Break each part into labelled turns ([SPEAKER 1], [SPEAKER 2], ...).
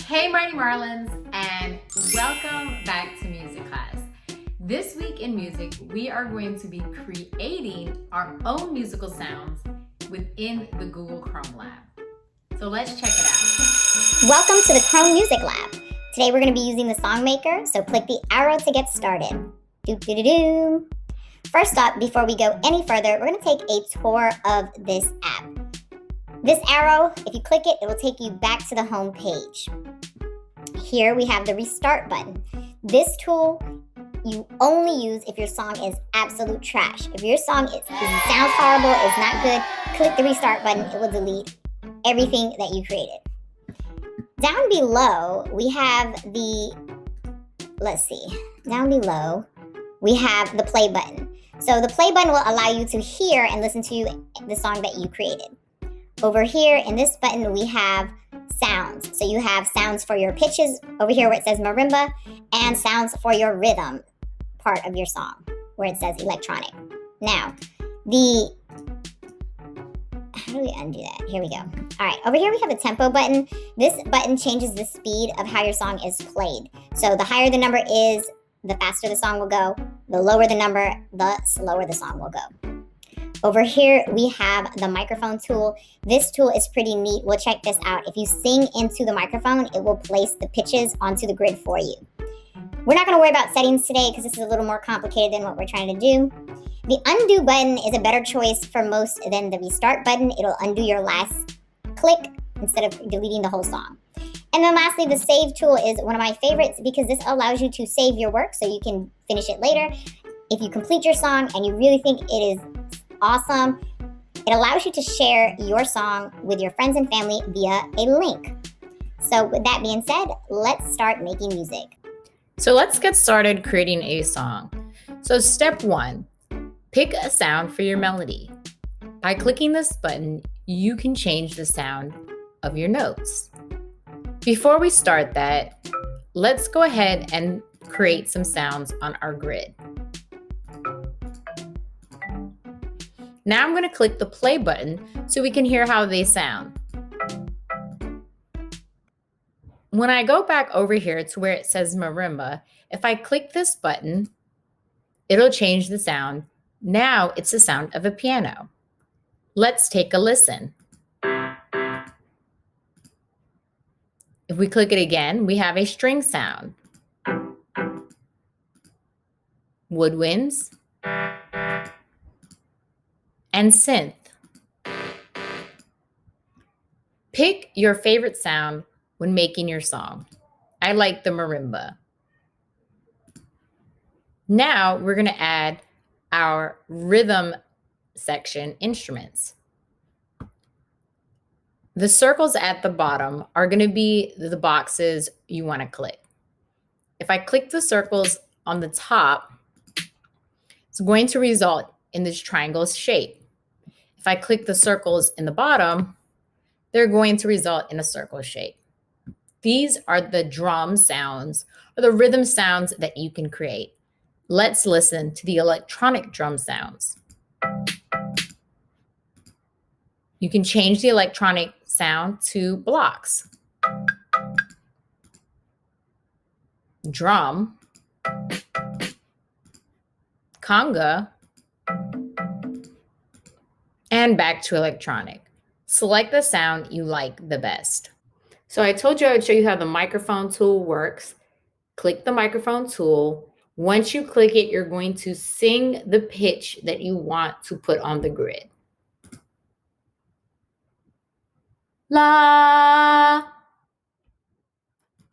[SPEAKER 1] Hey Mighty Marlins, and welcome back to music class. This week in music, we are going to be creating our own musical sounds within the Google Chrome Lab. So let's check it out.
[SPEAKER 2] Welcome to the Chrome Music Lab. Today we're going to be using the Songmaker, so click the arrow to get started. Doo-doo-doo-doo. First up, before we go any further, we're going to take a tour of this app. This arrow, if you click it, it will take you back to the home page. Here we have the restart button. This tool you only use if your song is absolute trash. If your song sounds horrible, is not good, click the restart button. It will delete everything that you created. Down below, we have down below, we have the play button. So the play button will allow you to hear and listen to the song that you created. Over here in this button, we have sounds. So you have sounds for your pitches over here where it says marimba, and sounds for your rhythm part of your song where it says electronic. Now, how do we undo that? Here we go. All right, over here we have a tempo button. This button changes the speed of how your song is played. So the higher the number is, the faster the song will go. The lower the number, the slower the song will go. Over here, we have the microphone tool. This tool is pretty neat. We'll check this out. If you sing into the microphone, it will place the pitches onto the grid for you. We're not going to worry about settings today because this is a little more complicated than what we're trying to do. The undo button is a better choice for most than the restart button. It'll undo your last click instead of deleting the whole song. And then lastly, the save tool is one of my favorites because this allows you to save your work so you can finish it later. If you complete your song and you really think it is awesome, it allows you to share your song with your friends and family via a link. So with that being said, let's start making music.
[SPEAKER 1] So let's get started creating a song. So step 1, pick a sound for your melody. By clicking this button, you can change the sound of your notes. Before we start that, let's go ahead and create some sounds on our grid. Now I'm going to click the play button so we can hear how they sound. When I go back over here to where it says marimba, if I click this button, it'll change the sound. Now it's the sound of a piano. Let's take a listen. If we click it again, we have a string sound. Woodwinds and synth. Pick your favorite sound when making your song. I like the marimba. Now we're going to add our rhythm section instruments. The circles at the bottom are going to be the boxes you want to click. If I click the circles on the top, it's going to result in this triangle shape. If I click the circles in the bottom, they're going to result in a circle shape. These are the drum sounds or the rhythm sounds that you can create. Let's listen to the electronic drum sounds. You can change the electronic sound to blocks. Drum, conga, and back to electronic. Select the sound you like the best. So I told you I would show you how the microphone tool works. Click the microphone tool. Once you click it, you're going to sing the pitch that you want to put on the grid. La.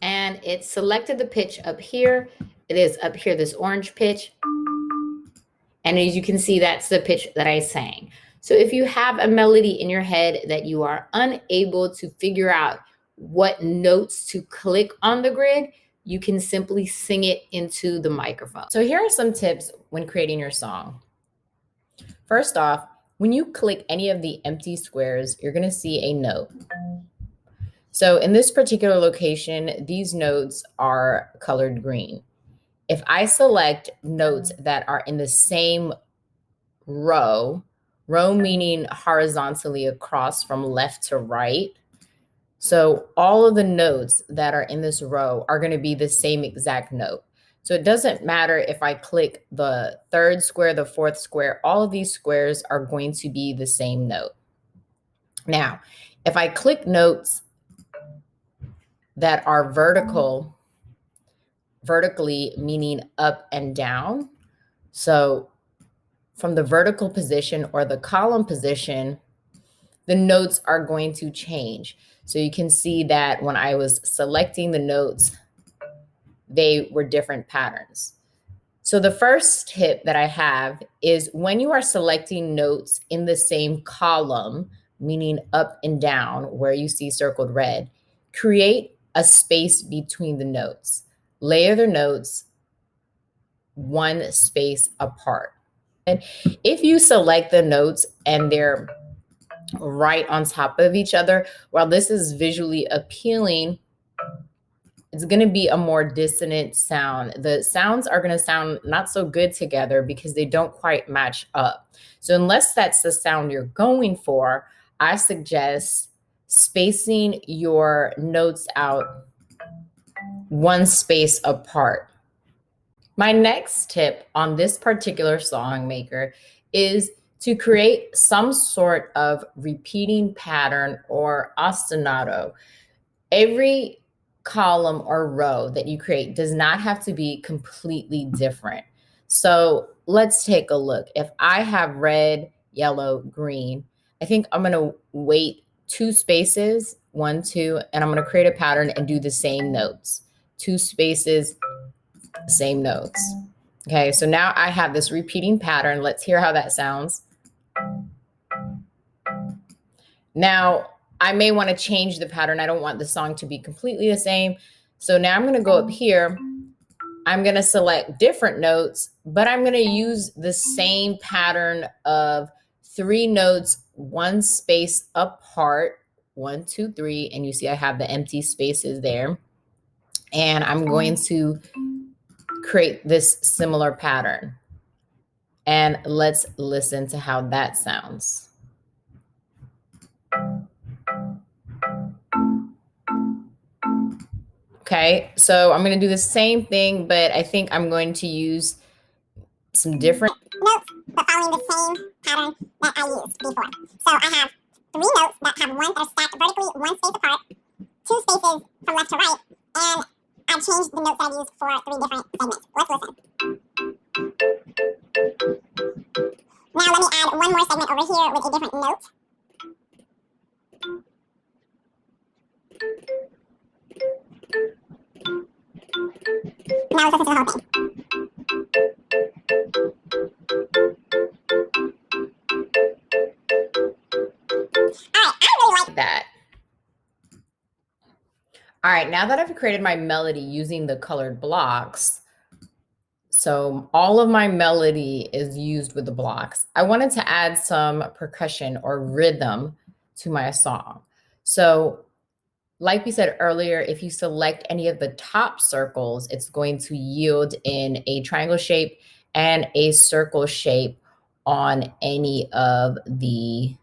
[SPEAKER 1] And it selected the pitch up here. It is up here, this orange pitch. And as you can see, that's the pitch that I sang. So if you have a melody in your head that you are unable to figure out what notes to click on the grid, you can simply sing it into the microphone. So here are some tips when creating your song. First off, when you click any of the empty squares, you're going to see a note. So in this particular location, these notes are colored green. If I select notes that are in the same row meaning horizontally across from left to right, So all of the notes that are in this row are going to be the same exact note. So it doesn't matter if I click the third square, the fourth square, all of these squares are going to be the same note. Now, if I click notes that are vertically meaning up and down, so from the vertical position or the column position, the notes are going to change. So you can see that when I was selecting the notes, they were different patterns. So the first tip that I have is when you are selecting notes in the same column, meaning up and down where you see circled red, create a space between the notes. Layer the notes one space apart. And if you select the notes and they're right on top of each other, while this is visually appealing, it's going to be a more dissonant sound. The sounds are going to sound not so good together because they don't quite match up. So unless that's the sound you're going for, I suggest spacing your notes out one space apart. My next tip on this particular Songmaker is to create some sort of repeating pattern or ostinato. Every column or row that you create does not have to be completely different. So let's take a look. If I have red, yellow, green, I think I'm going to wait 2 spaces, 1, 2, and I'm going to create a pattern and do the same notes. 2 spaces, same notes. Okay, so now I have this repeating pattern. Let's hear how that sounds. Now, I may want to change the pattern. I don't want the song to be completely the same. So now I'm going to go up here. I'm going to select different notes, but I'm going to use the same pattern of 3 notes, 1 space apart, 1, 2, 3. And you see I have the empty spaces there. And I'm going to create this similar pattern. And let's listen to how that sounds. Okay, so I'm going to do the same thing, but I think I'm going to use some different
[SPEAKER 2] notes, but following the same pattern that I used before. So I have 3 notes that have that are stacked vertically 1 space apart, 2 spaces from left to right, and I've changed the notes that I used for 3 different segments. Let's listen. Now let me add 1 more segment over here with a different note. Now let's listen to the whole thing. All right, I really like
[SPEAKER 1] that. All right, now that I've created my melody using the colored blocks, so all of my melody is used with the blocks, I wanted to add some percussion or rhythm to my song. So like we said earlier, if you select any of the top circles, it's going to yield in a triangle shape and a circle shape on any of the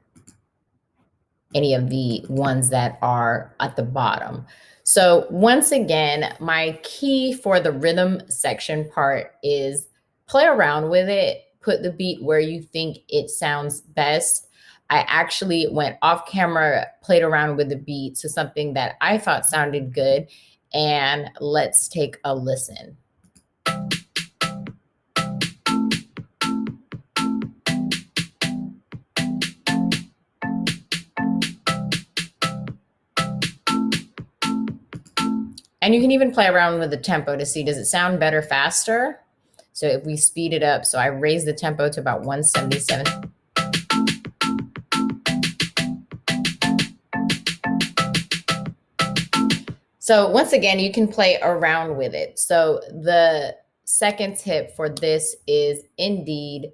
[SPEAKER 1] ones that are at the bottom. So once again, my key for the rhythm section part is play around with it, put the beat where you think it sounds best. I actually went off camera, played around with the beat to something that I thought sounded good, and let's take a listen. And you can even play around with the tempo to see, does it sound better faster? So if we speed it up, so I raised the tempo to about 177. So once again, you can play around with it. So the second tip for this is indeed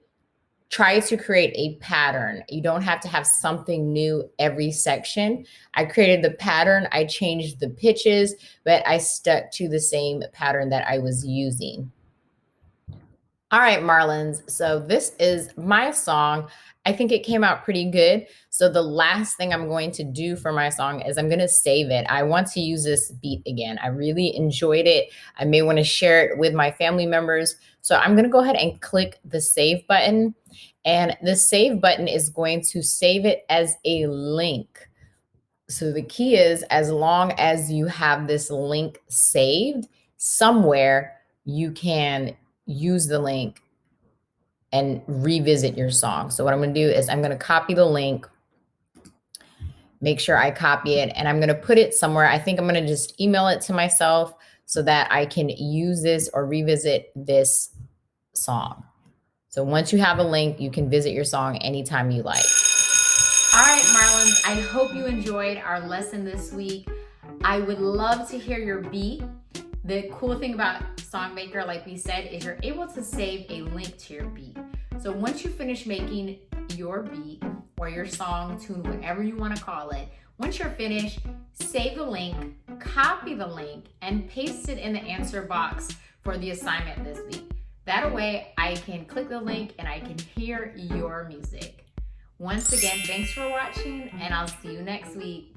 [SPEAKER 1] try to create a pattern. You don't have to have something new every section. I created the pattern, I changed the pitches, but I stuck to the same pattern that I was using. All right, Marlins. So this is my song. I think it came out pretty good. So the last thing I'm going to do for my song is I'm going to save it. I want to use this beat again. I really enjoyed it. I may want to share it with my family members. So I'm going to go ahead and click the save button. And the save button is going to save it as a link. So the key is, as long as you have this link saved somewhere, you can use the link and revisit your song. So what I'm going to do is I'm going to copy the link, make sure I copy it, and I'm going to put it somewhere. I think I'm going to just email it to myself so that I can use this or revisit this song. So once you have a link, you can visit your song anytime you like. All right, Marlins, I hope you enjoyed our lesson this week. I would love to hear your beat. The cool thing about Songmaker, like we said, is you're able to save a link to your beat. So once you finish making your beat or your song, tune, whatever you want to call it, once you're finished, save the link, copy the link, and paste it in the answer box for the assignment this week. That way I can click the link and I can hear your music. Once again, thanks for watching, and I'll see you next week.